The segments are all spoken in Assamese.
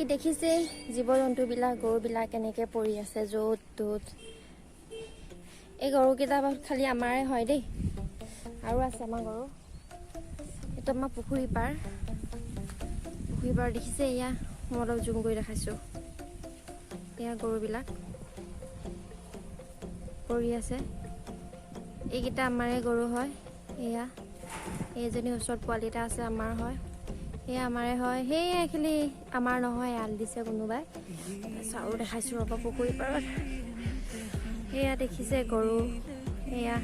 কি দেখিছে জীৱ জন্তুবিলাক গৰুবিলাক কেনেকৈ পৰি আছে য'ত ত'ত। এই গৰুকেইটা খালি আমাৰে হয় দেই, আৰু আছে আমাৰ গৰু। এইটো আমাৰ পুখুৰী পাৰ দেখিছে। এয়া মই অলপ জুম কৰি দেখাইছোঁ। এয়া গৰুবিলাক পৰি আছে। এইকেইটা আমাৰে গৰু হয়। এয়া এইজনী ওচৰত পোৱালি এটা আছে, আমাৰ হয়। সেয়া আমাৰে হয়। সেয়া খালি আমাৰ নহয়, এৰাল দিছে কোনোবাই। চাউল দেখাইছোঁ ৰ'ব পুখুৰী পাৰত। সেয়া দেখিছে গৰু। এয়া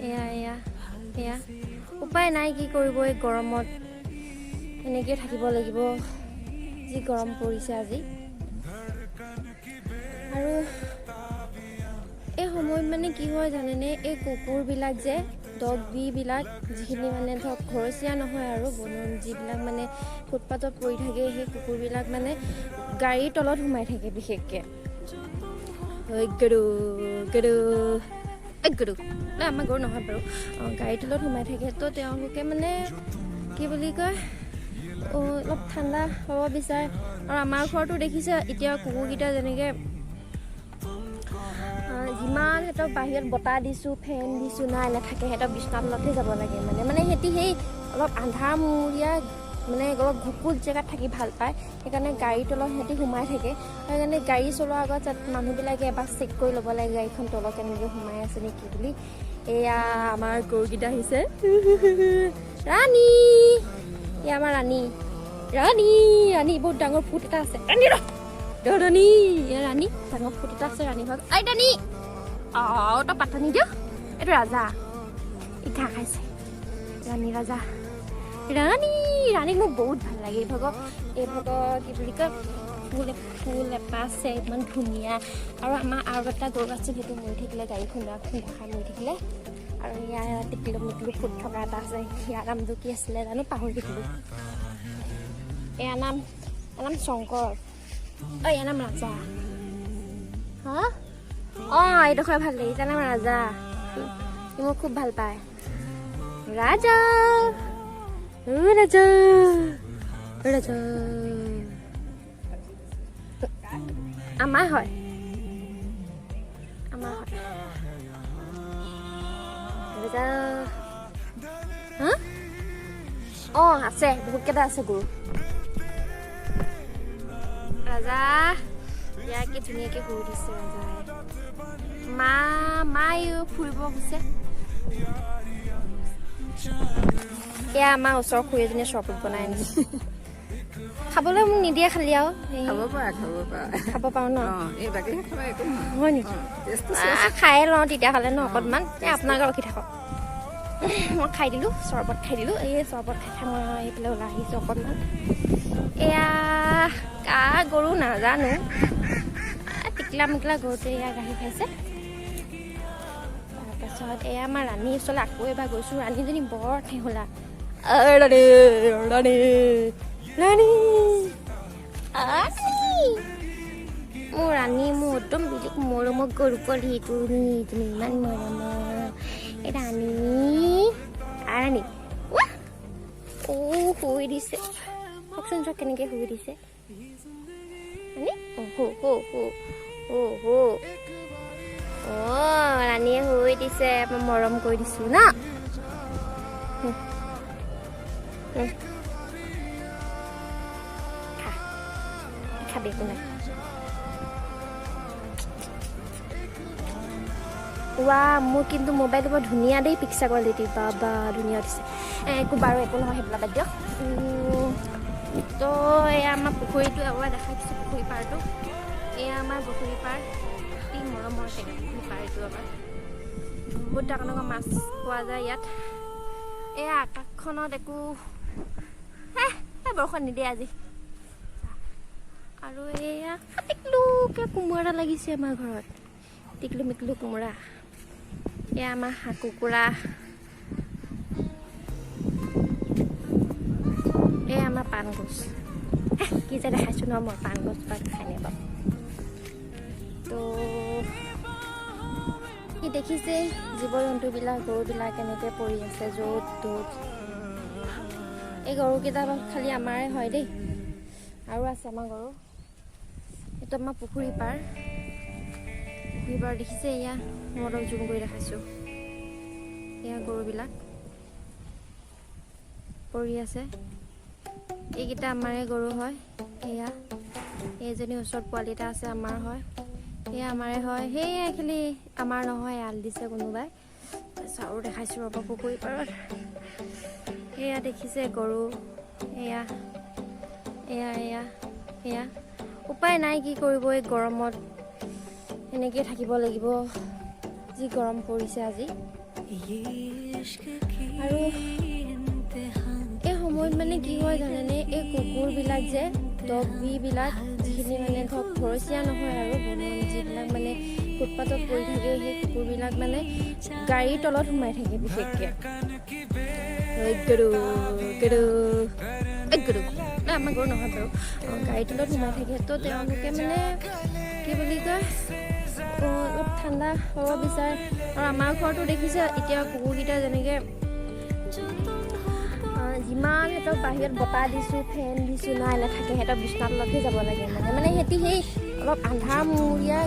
এয়া এয়া এয়া উপায় নাই, কি কৰিব এই গৰমত। এনেকৈ থাকিব লাগিব, যি গৰম পৰিছে আজি। আৰু এই সময়ত মানে কি হয় জানেনে, এই কুকুৰবিলাক যে ডগবিলাক যিখিনি মানে ধৰক ঘৰচীয়া নহয় আৰু যিবিলাক মানে ফুটপাথত পৰি থাকে, সেই কুকুৰবিলাক মানে গাড়ীৰ তলত সোমাই থাকে বিশেষকৈ। আমাৰ গৰু নহয় বাৰু, গাড়ীৰ তলত সোমাই থাকে। তো তেওঁলোকে মানে কি বুলি কয়, অলপ ঠাণ্ডা হ'ব বিচাৰে। আৰু আমাৰ ঘৰতো দেখিছে এতিয়া কুকুৰকেইটা যেনেকৈ যিমান সিহঁতক বাহিৰত বতাহ দিছোঁ, ফেন দিছোঁ, নাই নাথাকে। সিহঁতক বিচনা তলতহে যাব লাগে। মানে সিহঁতি সেই অলপ আন্ধাৰমূৰীয়া মানে অলপ ঘুকুত জেগাত থাকি ভাল পায়। সেইকাৰণে গাড়ীৰ তলত সিহঁতি সোমাই থাকে। সেইকাৰণে গাড়ী চলোৱাৰ আগত মানুহবিলাকে এবাৰ চেক কৰি ল'ব লাগে গাড়ীখন তলত কেনেকৈ সোমাই আছে নেকি বুলি। এয়া আমাৰ গৰুকেইটা আহিছে। ৰাণী, এয়া আমাৰ ৰাণী। বহুত ডাঙৰ ফুট এটা আছে। ৰাণী এয়া ৰাণী, ডাঙৰ ফুট এটা আছে ৰাণী ভাগ। আই ৰাণী, তই পাতা নিদিয়। এইটো ৰাজা, ই ঘাঁহ খাইছে। ৰাণী ৰাজা, ৰাণীক মোক বহুত ভাল লাগে। এই ভাগৰ কি বুলি কয়, ফুল এপাহ আছে, ইমান ধুনীয়া। আৰু আমাৰ আৰু এটা গৰু আছিল, সেইটো মৰি থাকিলে, গাড়ী খুন্দা খাই মৰি থাকিলে। আৰু ইয়াৰ টিকলো মিকলো ফুট থকা এটা আছে, ইয়াৰ নামটো কি আছিলে জানো, পাহৰি থাকিলোঁ। ইয়াৰ নাম শংকৰ। ইয়াৰ নাম ৰাজা। হা এইডোখৰ ভাল লাগে। তাৰ নাম ৰাজা। সি মোক খুব ভাল পায়। ৰাজা আমাৰ হয়। ৰাজা আছে, বহুতকেইটা আছে গৰু। ৰাজা ইয়াক কি ধুনীয়াকৈ শুই দিছে ৰাজাই। মায়ো ফুৰিব গৈছে। এয়া আমাৰ ওচৰৰ খুৰী এজনীয়ে চৰবত বনাই আনিছে। খাবলৈ মোক নিদিয়ে খালি আৰু খাব পাৰোঁ ন। হয় নেকি? খাই লওঁ তেতিয়াহ'লে ন অকণমান। আপোনালোকে ৰখি থাকক, মই খাই দিলোঁ, চৰবত খাই দিলোঁ। এই চৰবত খাই মই এইফালে ওলাই আহিছোঁ অকণমান। এয়া গৰু নাজানো, টিকলা মিকলা গৰুটোৱে এয়া গাখীৰ খাইছে। তাৰপাছত এয়া আমাৰ ৰাণীৰ ওচৰলৈ আকৌ এবাৰ গৈছোঁ। ৰাণীজনী বৰ ঠেহুলা। মোৰ ৰাণী, মোৰ একদম বেলেগ মৰমৰ গৰু পোৱালি। তুমি ইমান মৰমৰ। এই ৰাণী শুই দিছে। কওকচোন চোৱা কেনেকৈ শুই দিছে। ৰাণীয়ে শুই দিছে, মই মৰম কৰি দিছোঁ ন। খাবি একো নাই। মোৰ কিন্তু মোবাইলটো বৰ ধুনীয়া দেই, পিক্সাৰ কোৱালিটি। বাবা ধুনীয়া উঠিছে। একো নহয়, সেইবিলাক বাদ দিয়ক। তো এয়া আমাৰ পুখুৰীটো এবাৰ দেখাই দিছোঁ, পুখুৰী পাৰটো। এয়া আমাৰ পুখুৰী পাৰ, কি মৰমৰ থাকে পুখুৰী পাৰ। এইটো আমাৰ বহুত ডাঙৰ ডাঙৰ মাছ পোৱা যায় ইয়াত। এয়া আকাশখনত একো বৰষুণ নিদিয়ে আজি। আৰু এয়া টিকলুকৈ কোমোৰা লাগিছে আমাৰ ঘৰত, টিকলু মিকলু কোমোৰা। এয়া আমাৰ হাঁহ কুকুৰা। এয়া আমাৰ পাণ গছ। কি যে দেখাইছোঁ ন মই, পাণ গছ খাই নাই বাৰু। তো কি দেখিছে জীৱ জন্তুবিলাক গৰুবিলাক কেনেকৈ পৰি আছে য'ত ত'ত। এই গৰুকেইটা খালি আমাৰে হয় দেই, আৰু আছে আমাৰ গৰু। এইটো আমাৰ পুখুৰী পাৰ দেখিছে। এয়া মই অলপ জুম কৰি দেখাইছোঁ। এয়া গৰুবিলাক পৰি আছে। এইকেইটা আমাৰে গৰু হয়। এয়া এইজনী ওচৰত পোৱালি এটা আছে, আমাৰ হয়। এয়া আমাৰে হয়। সেয়া খালি আমাৰ নহয়, এৰাল দিছে কোনোবাই। তাৰপিছত আৰু দেখাইছোঁ ৰ'ব পুখুৰী পাৰত। এয়া দেখিছে গৰু। এয়া এয়া এয়া এয়া উপায় নাই, কি কৰিব এই গৰমত। এনেকৈ থাকিব লাগিব, যি গৰম পৰিছে আজি। আৰু এই সময়ত মানে কি হয় জানেনে, এই কুকুৰবিলাক যে ডগবিলাক যিখিনি মানে ধৰক ঘৰচীয়া নহয় আৰু যিবিলাক মানে ফুটপাথত পৰি থাকে, সেই কুকুৰবিলাক মানে গাড়ীৰ তলত সোমাই থাকে বিশেষকৈ। আমাৰ গৰু নহয় বাৰু, গাড়ীৰ তলত সোমাই থাকে। তো তেওঁলোকে মানে কি বুলি কয়, অলপ ঠাণ্ডা হ'ব বিচাৰে। আৰু আমাৰ ঘৰতো দেখিছে এতিয়া কুকুৰকেইটা যেনেকৈ যিমান সিহঁতক বাহিৰত বতাহ দিছোঁ, ফেন দিছোঁ, নাই নাথাকে। সিহঁতক বিচনাৰ তলতহে যাব লাগে। মানে সিহঁতি সেই অলপ আন্ধাৰমূৰীয়া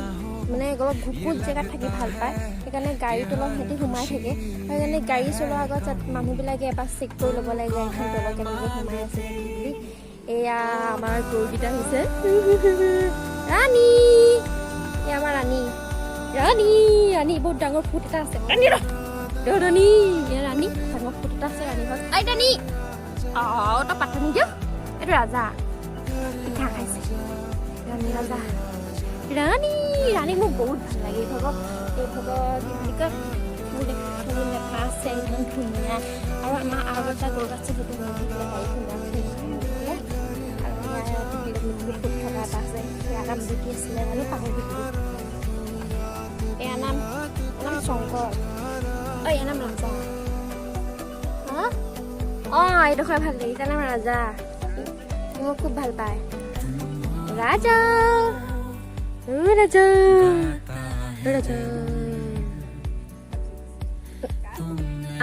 মানে অলপ ঘুকুত জেগাত থাকি ভাল পায়। সেইকাৰণে গাড়ীৰ তলত সিহঁতি সোমাই থাকে। সেইকাৰণে গাড়ী চলোৱাৰ আগত মানুহবিলাকে এবাৰ চেক কৰি ল'ব লাগে গাড়ীখন তলত কেনেকৈ সোমাই আছে নেকি বুলি। এয়া আমাৰ গৰুকেইটা হৈছে ৰাণী। এয়া আমাৰ ৰাণী বহুত ডাঙৰ ফুট এটা আছে। ৰাণী এয়া ৰাণী ডাঙৰ ফুট এটা আছে। ৰাণী হ'ল আই ৰাণী। তই পাতা নিদিয়, এইটো ৰাজা পিঠা খাইছে। ৰাজা ৰাণী মোক বহুত ভাল লাগে। কি বুলি কয়, লেপা আছে একদম ধুনীয়া। আৰু আমাৰ আৰু এটা গৰু আছে, সেইটো ধুনীয়া ফুট থকা এটা আছে। ইয়াৰ নাম কি আছিলে মানে পাহৰি থাকিলোঁ। ইয়াৰ নাম শংকৰ। ইয়াৰ নাম ৰাজা। এইডোখৰ ভাল লাগে। তাৰ নাম ৰাজা। মোক খুব ভাল পায়। ৰাজা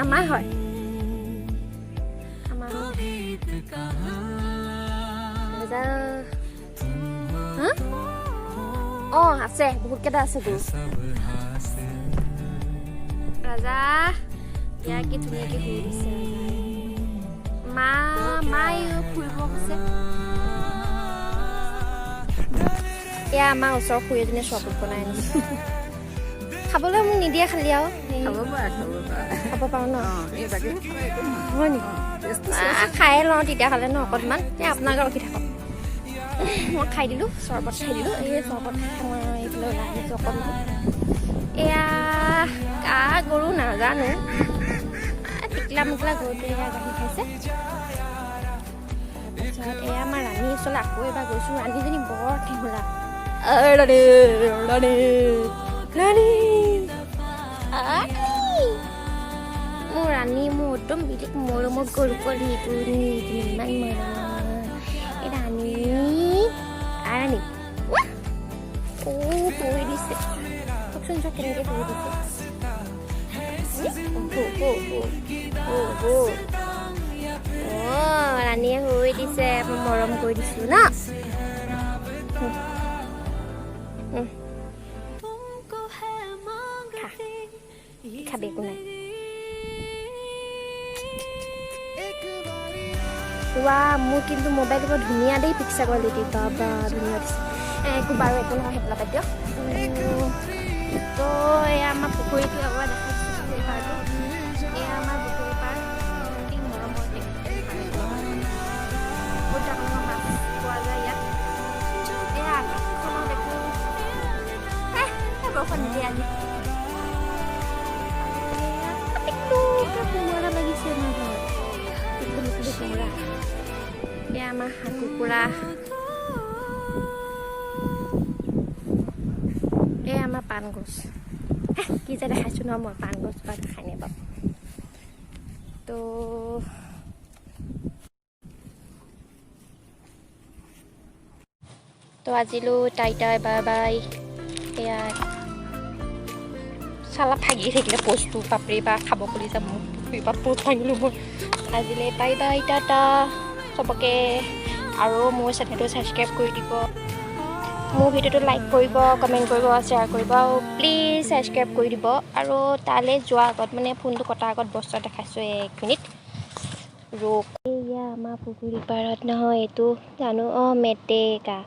আমাৰ হয়। ৰাজা আছে, বহুত কেইটা আছে গৰু। ৰাজা ইয়াৰ কি ধুনীয়াকে শুই দিছে। মায়ে ফুৰিব গৈছে। এয়া আমাৰ ওচৰৰ খুৰী এজনীয়ে চৰবত বনাই আনিছে। খাবলৈ মোক নিদিয়ে খালি আৰু খাব পাৰোঁ ন? হয় নেকি? খায়ে লওঁ তেতিয়াহ'লে ন অকণমান। আপোনালোকে ৰখি থাকক। মই খাই দিলোঁ, চৰবত খাই দিলোঁ। এই চৰবত মই এইফালে ওলাই আহিছোঁ অকণমান। এয়া গৰু নাজানো, টিকলা মিকলা গৰুটো এয়া গাখীৰ খাইছে। তাৰপিছত এয়া আমাৰ ৰাণীৰ ওচৰলৈ আকৌ এবাৰ গৈছোঁ। ৰাণীজনী বৰ ঠেঙোলা। মোৰ ৰাণী, মোৰ একদম বেলেগ মৰমৰ গৰু পোৱালিটো ইমান মৰম। এই ৰাণী পৰি দিছে। কওকচোন চব কেনেকৈ পৰি দিছে। ৰাণীয়ে শুই দিছে, মই মৰম কৰি দিছোঁ ন। খাবি একো নাই। মোৰ কিন্তু মোবাইলটো বৰ ধুনীয়া দেই, পিক্সাৰ কোৱালিটি বাবা ধুনীয়া দিছে। একো বাৰু একো নহয়, সেইফালে বাদ দিয়ক। তো এয়া আমাৰ পুখুৰীটো এবাৰ দেখাইছোঁ। এয়া আমাৰ পুখুৰী পাৰ মৰমৰ বহুত ডাঙৰ মাছ পোৱা যায় ইয়াত। এয়া আকাশখনত দেখোঁ বৰষুণ নিদিয়ে আজি। কোমোৰা লাগিছে আমাৰ ঘৰত, কোমোৰা। এয়া আমাৰ হাঁহ কুকুৰা। এয়া আমাৰ পাণ গছ। কি যে দেখাইছোঁ ন মই, পাণ গছ বা দেখাই নাই বাৰু। তো আজিলৈ টাইটাই বাই বাই। এয়া চালা ভাগি থাকিলে পষ্টটো বাপৰে বা খাব খুলি যাম মোক পুখুৰীৰ পৰা পোষ্ট ভাঙিলোঁ মই। আজিলৈ বাই বাই টাটা চবকে। আৰু মোৰ চেনেলটো ছাবস্ক্ৰাইব কৰি দিব, মোৰ ভিডিঅ'টো লাইক কৰিব, কমেণ্ট কৰিব, শ্বেয়াৰ কৰিব আৰু প্লিজ ছাবস্ক্ৰাইব কৰি দিব। আৰু তালৈ যোৱাৰ আগত মানে ফোনটো কটাৰ আগত বস্তু দেখাইছোঁ 1 মিনিট ৰ'ক। এয়া আমাৰ পুখুৰী পাৰত নহয়, এইটো জানো মেটেকা।